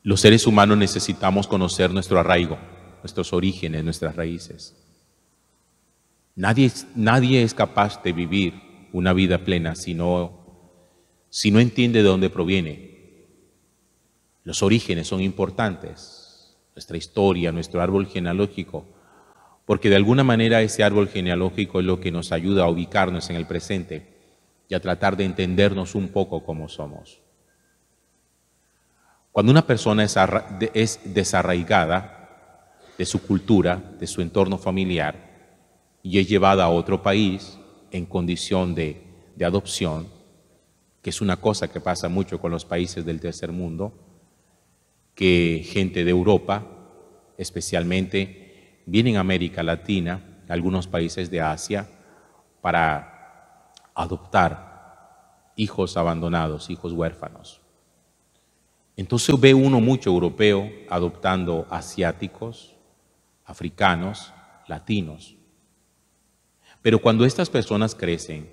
Los seres humanos necesitamos conocer nuestro arraigo, nuestros orígenes, nuestras raíces. Nadie es capaz de vivir una vida plena si no entiende de dónde proviene. Los orígenes son importantes, nuestra historia, nuestro árbol genealógico, porque de alguna manera ese árbol genealógico es lo que nos ayuda a ubicarnos en el presente y a tratar de entendernos un poco como somos. Cuando una persona es desarraigada de su cultura, de su entorno familiar, y es llevada a otro país en condición de adopción, que es una cosa que pasa mucho con los países del tercer mundo, que gente de Europa, especialmente, vienen a América Latina, a algunos países de Asia, para adoptar hijos abandonados, hijos huérfanos. Entonces ve uno mucho europeo adoptando asiáticos, africanos, latinos. Pero cuando estas personas crecen,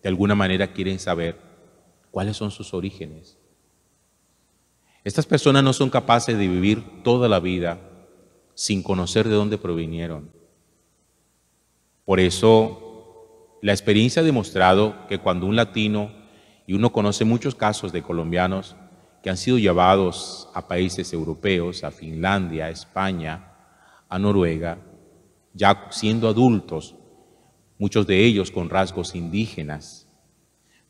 de alguna manera quieren saber cuáles son sus orígenes. Estas personas no son capaces de vivir toda la vida sin conocer de dónde provinieron. Por eso, la experiencia ha demostrado que cuando un latino, y uno conoce muchos casos de colombianos que han sido llevados a países europeos, a Finlandia, a España, a Noruega, ya siendo adultos, muchos de ellos con rasgos indígenas,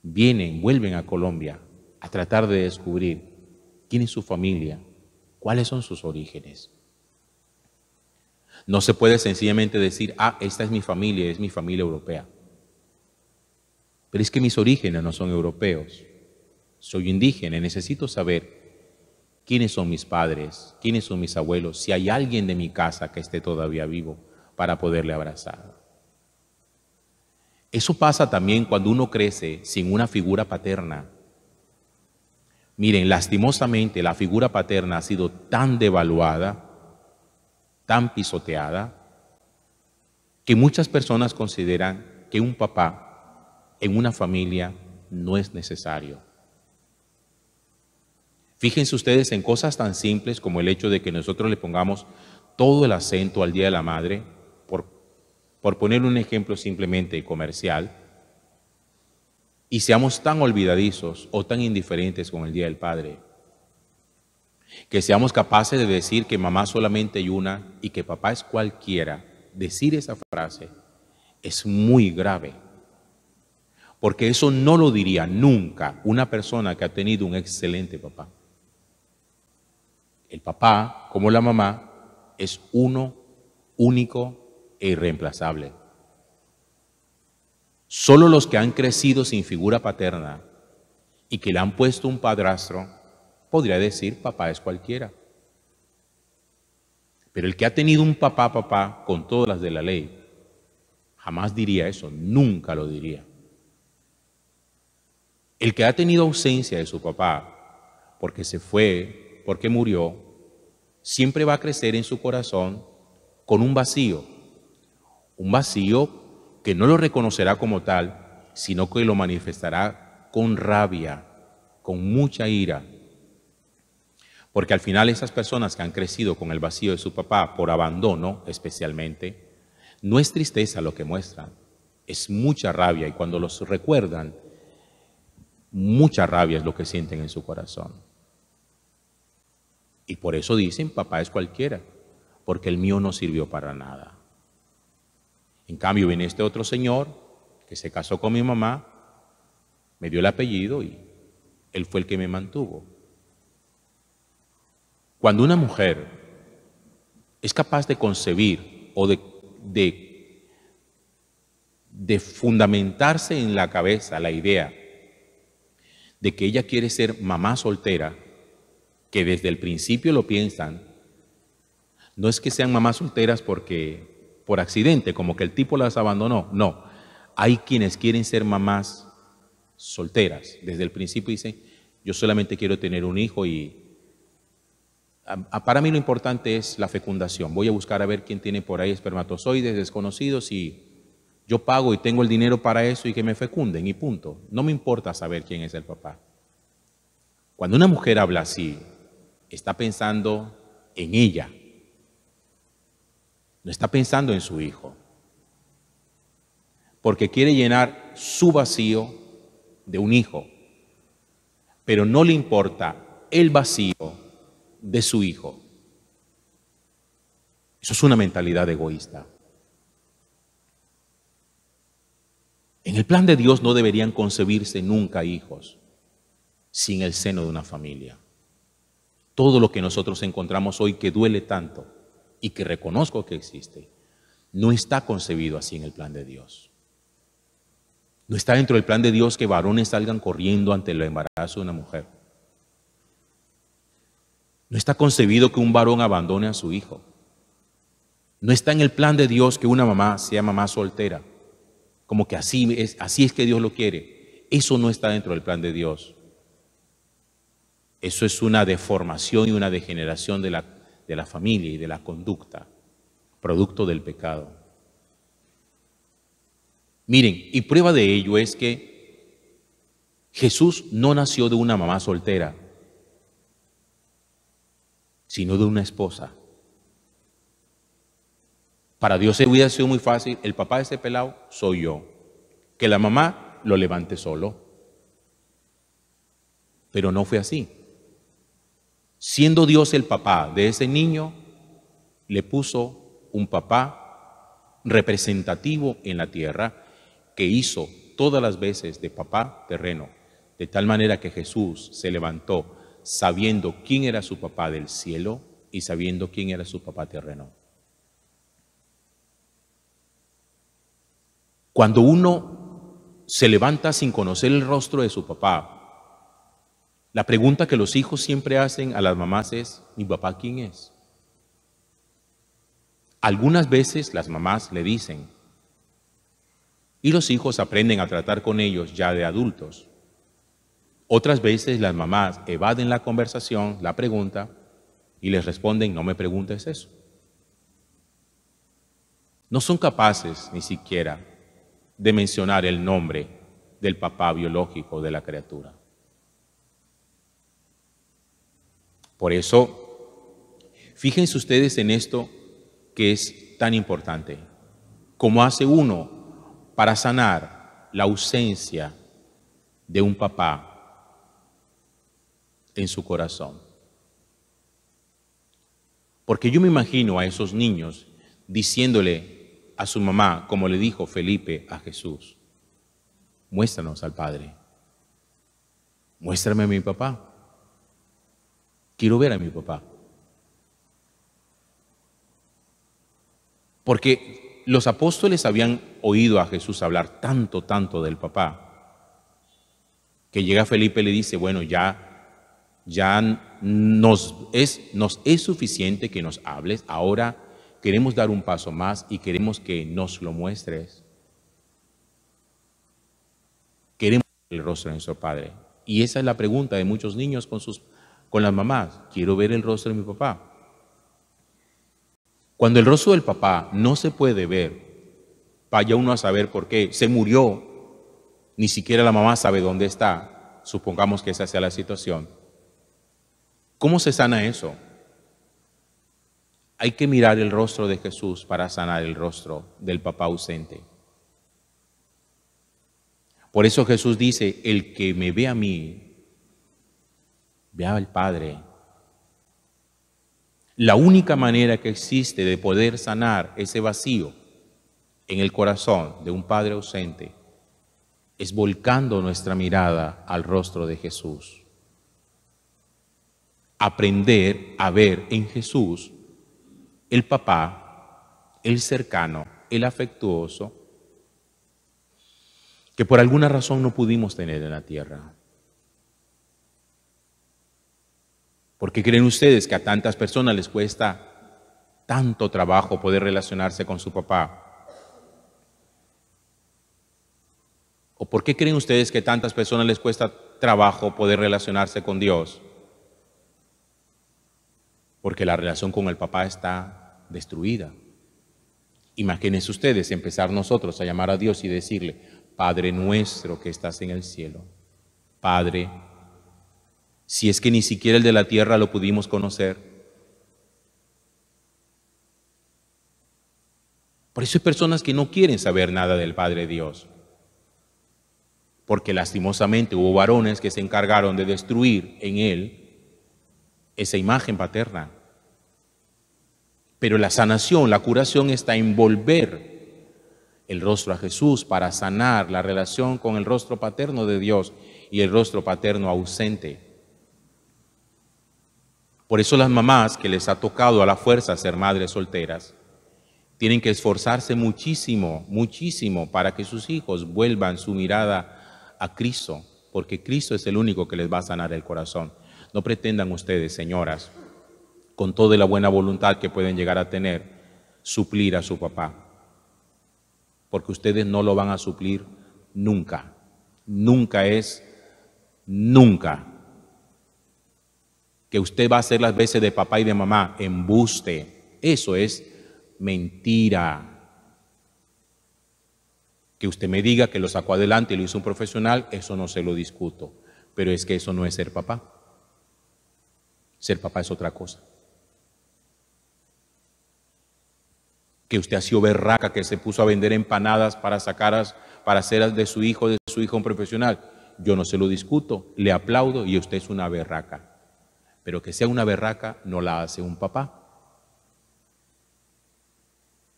vuelven a Colombia a tratar de descubrir quién es su familia, cuáles son sus orígenes. No se puede sencillamente decir, esta es mi familia europea. Pero es que mis orígenes no son europeos. Soy indígena y necesito saber quiénes son mis padres, quiénes son mis abuelos, si hay alguien de mi casa que esté todavía vivo para poderle abrazar. Eso pasa también cuando uno crece sin una figura paterna. Miren, lastimosamente la figura paterna ha sido tan devaluada, tan pisoteada, que muchas personas consideran que un papá en una familia no es necesario. Fíjense ustedes en cosas tan simples como el hecho de que nosotros le pongamos todo el acento al Día de la Madre, por poner un ejemplo simplemente comercial, y seamos tan olvidadizos o tan indiferentes con el Día del Padre, que seamos capaces de decir que mamá solamente hay una y que papá es cualquiera. Decir esa frase es muy grave, porque eso no lo diría nunca una persona que ha tenido un excelente papá. El papá, como la mamá, es uno, único e irreemplazable. Solo los que han crecido sin figura paterna y que le han puesto un padrastro podría decir papá es cualquiera. Pero el que ha tenido un papá con todas las de la ley jamás diría eso, nunca lo diría. El que ha tenido ausencia de su papá porque se fue, porque murió, siempre va a crecer en su corazón con un vacío que no lo reconocerá como tal, sino que lo manifestará con rabia, con mucha ira. Porque al final esas personas que han crecido con el vacío de su papá por abandono especialmente, no es tristeza lo que muestran, es mucha rabia, y cuando los recuerdan, mucha rabia es lo que sienten en su corazón. Y por eso dicen, papá es cualquiera, porque el mío no sirvió para nada. En cambio, viene este otro señor que se casó con mi mamá, me dio el apellido y él fue el que me mantuvo. Cuando una mujer es capaz de concebir o de fundamentarse en la cabeza la idea de que ella quiere ser mamá soltera, que desde el principio lo piensan, no es que sean mamás solteras por accidente, como que el tipo las abandonó, no. Hay quienes quieren ser mamás solteras. Desde el principio dicen, yo solamente quiero tener un hijo y para mí lo importante es la fecundación. Voy a buscar a ver quién tiene por ahí espermatozoides desconocidos y yo pago y tengo el dinero para eso y que me fecunden y punto. No me importa saber quién es el papá. Cuando una mujer habla así, está pensando en ella, no está pensando en su hijo, porque quiere llenar su vacío de un hijo, pero no le importa el vacío de su hijo. Eso es una mentalidad egoísta. En el plan de Dios no deberían concebirse nunca hijos sin el seno de una familia. Todo lo que nosotros encontramos hoy que duele tanto y que reconozco que existe, no está concebido así en el plan de Dios. No está dentro del plan de Dios que varones salgan corriendo ante el embarazo de una mujer. No está concebido que un varón abandone a su hijo. No está en el plan de Dios que una mamá sea mamá soltera, como que así es que Dios lo quiere. Eso no está dentro del plan de Dios. Eso es una deformación y una degeneración de la familia y de la conducta, producto del pecado. Miren, y prueba de ello es que Jesús no nació de una mamá soltera, sino de una esposa. Para Dios hubiera sido muy fácil: el papá de ese pelado soy yo, que la mamá lo levante solo. Pero no fue así. Siendo Dios el papá de ese niño, le puso un papá representativo en la tierra que hizo todas las veces de papá terreno, de tal manera que Jesús se levantó sabiendo quién era su papá del cielo y sabiendo quién era su papá terreno. Cuando uno se levanta sin conocer el rostro de su papá, la pregunta que los hijos siempre hacen a las mamás es: ¿mi papá quién es? Algunas veces las mamás le dicen, y los hijos aprenden a tratar con ellos ya de adultos. Otras veces las mamás evaden la conversación, la pregunta, y les responden: no me preguntes eso. No son capaces ni siquiera de mencionar el nombre del papá biológico de la criatura. Por eso, fíjense ustedes en esto que es tan importante. ¿Cómo hace uno para sanar la ausencia de un papá en su corazón? Porque yo me imagino a esos niños diciéndole a su mamá, como le dijo Felipe a Jesús: muéstranos al Padre, muéstrame a mi papá, quiero ver a mi papá. Porque los apóstoles habían oído a Jesús hablar tanto del papá, que llega Felipe y le dice: bueno, ya nos es suficiente que nos hables, ahora queremos dar un paso más y queremos que nos lo muestres. Queremos ver el rostro de nuestro Padre. Y esa es la pregunta de muchos niños con las mamás: quiero ver el rostro de mi papá. Cuando el rostro del papá no se puede ver, vaya uno a saber por qué. Se murió, ni siquiera la mamá sabe dónde está. Supongamos que esa sea la situación. ¿Cómo se sana eso? Hay que mirar el rostro de Jesús para sanar el rostro del papá ausente. Por eso Jesús dice: el que me ve a mí, ve al Padre. La única manera que existe de poder sanar ese vacío en el corazón de un padre ausente es volcando nuestra mirada al rostro de Jesús. Aprender a ver en Jesús el papá, el cercano, el afectuoso, que por alguna razón no pudimos tener en la tierra. ¿Por qué creen ustedes que a tantas personas les cuesta tanto trabajo poder relacionarse con su papá? ¿O por qué creen ustedes que a tantas personas les cuesta trabajo poder relacionarse con Dios? Porque la relación con el papá está destruida. Imagínense ustedes empezar nosotros a llamar a Dios y decirle: Padre nuestro que estás en el cielo. Padre, si es que ni siquiera el de la tierra lo pudimos conocer. Por eso hay personas que no quieren saber nada del Padre Dios, porque lastimosamente hubo varones que se encargaron de destruir en él esa imagen paterna. Pero la sanación, la curación está en volver el rostro a Jesús para sanar la relación con el rostro paterno de Dios y el rostro paterno ausente. Por eso las mamás que les ha tocado a la fuerza ser madres solteras tienen que esforzarse muchísimo, muchísimo para que sus hijos vuelvan su mirada a Cristo, porque Cristo es el único que les va a sanar el corazón. No pretendan ustedes, señoras, con toda la buena voluntad que pueden llegar a tener, suplir a su papá, porque ustedes no lo van a suplir nunca. Nunca es nunca. Que usted va a hacer las veces de papá y de mamá, embuste. Eso es mentira. Que usted me diga que lo sacó adelante y lo hizo un profesional, eso no se lo discuto. Pero es que eso no es ser papá. Ser papá es otra cosa. Que usted ha sido berraca, que se puso a vender empanadas para hacer de su hijo un profesional. Yo no se lo discuto, le aplaudo y usted es una berraca. Pero que sea una berraca no la hace un papá.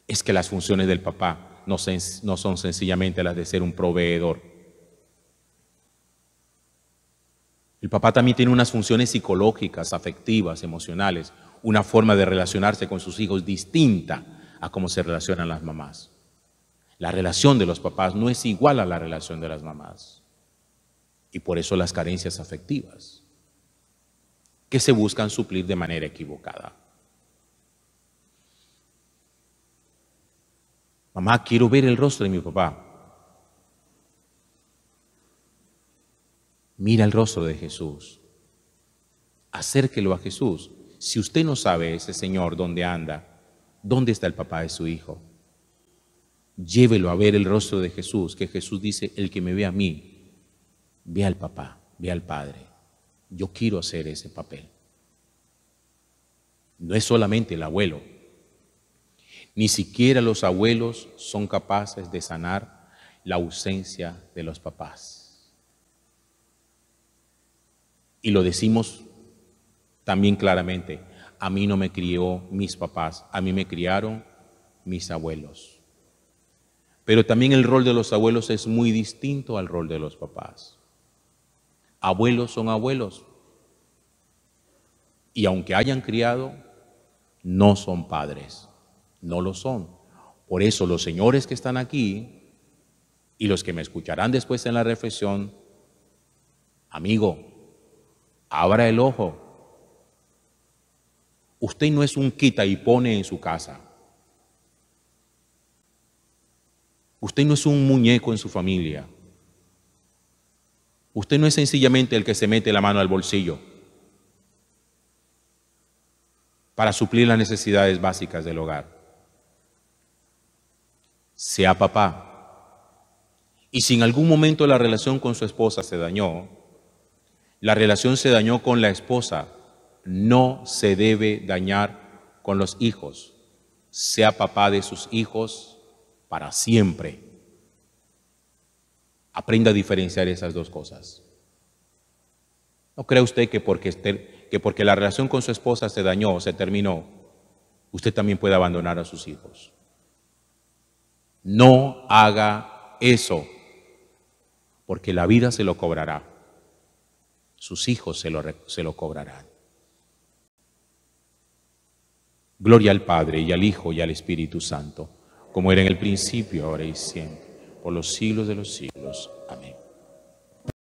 Es que las funciones del papá no son sencillamente las de ser un proveedor. El papá también tiene unas funciones psicológicas, afectivas, emocionales, una forma de relacionarse con sus hijos distinta a cómo se relacionan las mamás. La relación de los papás no es igual a la relación de las mamás. Y por eso las carencias afectivas, que se buscan suplir de manera equivocada. Mamá, quiero ver el rostro de mi papá. Mira el rostro de Jesús. Acérquelo a Jesús. Si usted no sabe ese Señor dónde anda, ¿dónde está el papá de su hijo? Llévelo a ver el rostro de Jesús, que Jesús dice, el que me ve a mí, ve al papá, ve al Padre. Yo quiero hacer ese papel. No es solamente el abuelo. Ni siquiera los abuelos son capaces de sanar la ausencia de los papás. Y lo decimos también claramente, a mí no me crió mis papás, a mí me criaron mis abuelos. Pero también el rol de los abuelos es muy distinto al rol de los papás. Abuelos son abuelos. Y aunque hayan criado, no son padres, no lo son. Por eso los señores que están aquí y los que me escucharán después en la reflexión, amigo, abra el ojo. Usted no es un quita y pone en su casa. Usted no es un muñeco en su familia. Usted no es sencillamente el que se mete la mano al bolsillo para suplir las necesidades básicas del hogar. Sea papá. Y si en algún momento la relación con su esposa se dañó, la relación se dañó con la esposa, no se debe dañar con los hijos. Sea papá de sus hijos para siempre. Aprenda a diferenciar esas dos cosas. No crea usted que porque la relación con su esposa se dañó o se terminó, usted también puede abandonar a sus hijos. No haga eso, porque la vida se lo cobrará. Sus hijos se lo cobrarán. Gloria al Padre, y al Hijo, y al Espíritu Santo, como era en el principio, ahora y siempre, por los siglos de los siglos. Amén.